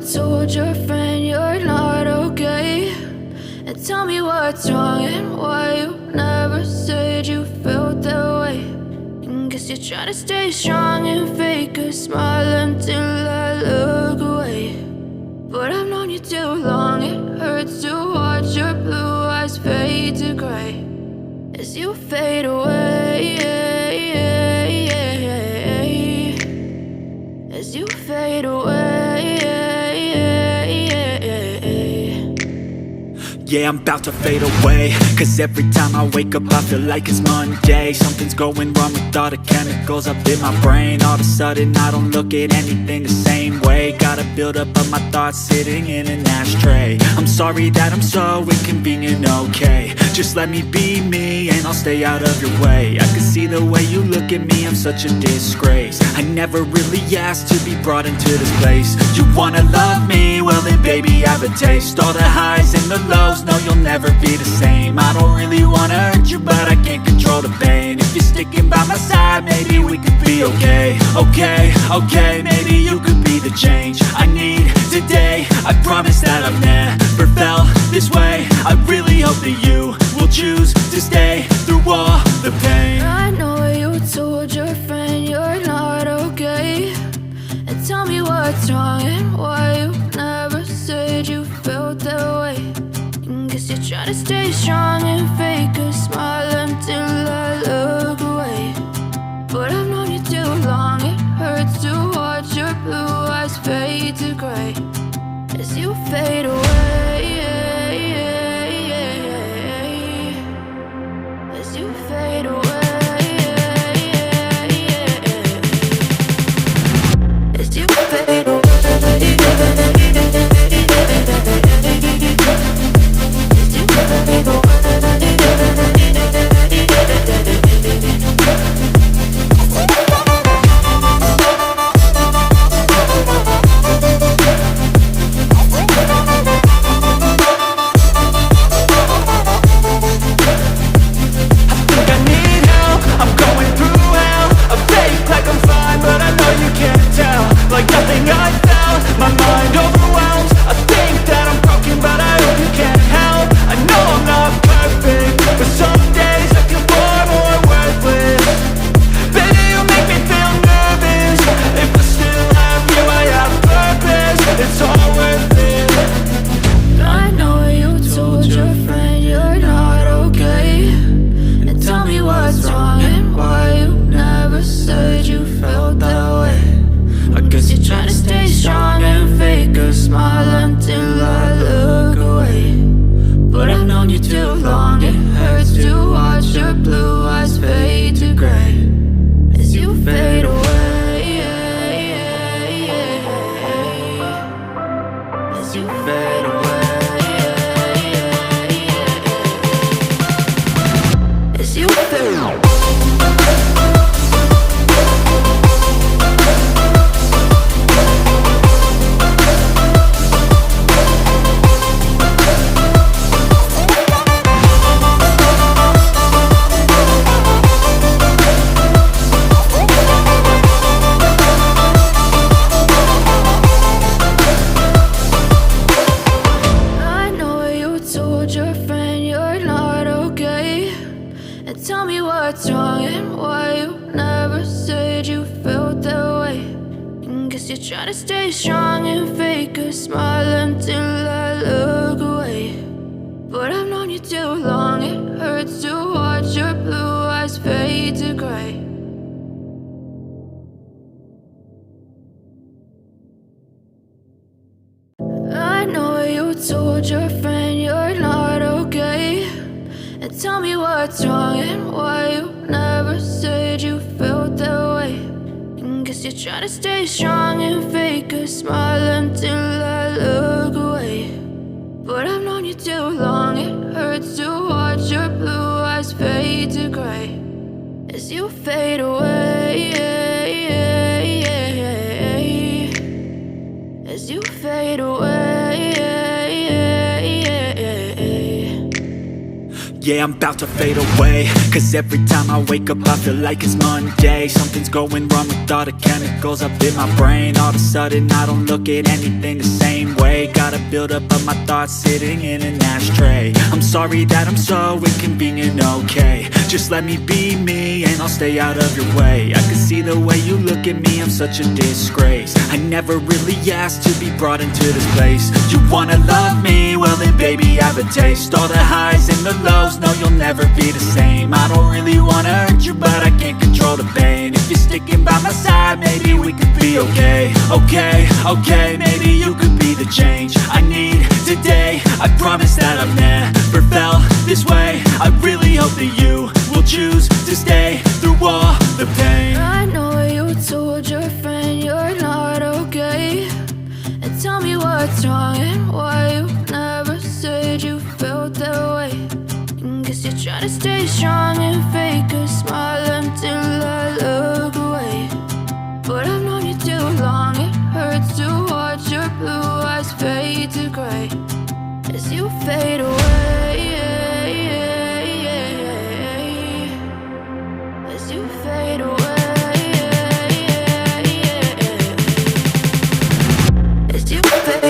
told your friend you're not okay? And tell me what's wrong and why you never said you felt that way. And guess you're trying to stay strong and fake a smile until I look away. But I've known you too long, it hurts to watch your blue eyes fade to gray as you fade away, as you fade away. Yeah, I'm about to fade away, cause every time I wake up I feel like it's Monday. Something's going wrong with all the chemicals up in my brain. All of a sudden I don't look at anything the same way. Got a buildup of my thoughts sitting in an ashtray. I'm sorry that I'm so inconvenient, okay? Just let me be me and I'll stay out of your way. I can see the way you look at me, I'm such a disgrace. I never really asked to be brought into this place. You wanna love me? Well then baby I have a taste. All the highs and the lows, no, you'll never be the same. I don't really wanna hurt you, but I can't control the pain. If you're sticking by my side, maybe we could be okay. Okay, maybe you could be the change I need today. I promise that I've never felt this way. I really hope that you will choose to stay through all the pain. I know you told your friend you're not okay. And tell me what's wrong and why you never said you felt that way. Guess you're trying to stay strong and fake a smile until I look away. But I've known you too long, it hurts to watch your blue eyes fade to gray as you fade away, as you fade away, as you fade away. Told your friend you're not okay. And tell me what's wrong and why you never said you felt that way. And guess you're trying to stay strong and fake a smile until I look away. But I've known you too long, it hurts to watch your blue eyes fade to gray as you fade away, as you fade away. yeah, I'm about to fade away. Cause every time I wake up I feel like it's Monday. Something's going wrong with all the chemicals up in my brain. All of a sudden I don't look at anything the same way. Gotta build up of my thoughts sitting in an ashtray. I'm sorry that I'm so inconvenient, okay. Just let me be me and I'll stay out of your way. I can see the way you look at me, I'm such a disgrace. I never really asked to be brought into this place. You wanna love me? Well then baby I have a taste. All the highs and the lows, no you'll never be the same. I don't really wanna hurt you but I can't control the pain. If you're sticking by my side maybe we could be okay. Okay, maybe you could be the change I need today. I promise that I've never felt this way. I really hope that you will choose to stay through all the pain. I know you told your friend you're not okay, and tell me what's wrong and why you never said you felt that way. Guess you're trying to stay strong and fake a smile until I look away. But I've known you too long, it hurts to watch your blue eyes fade to gray as you fade away. As you fade away. As you fade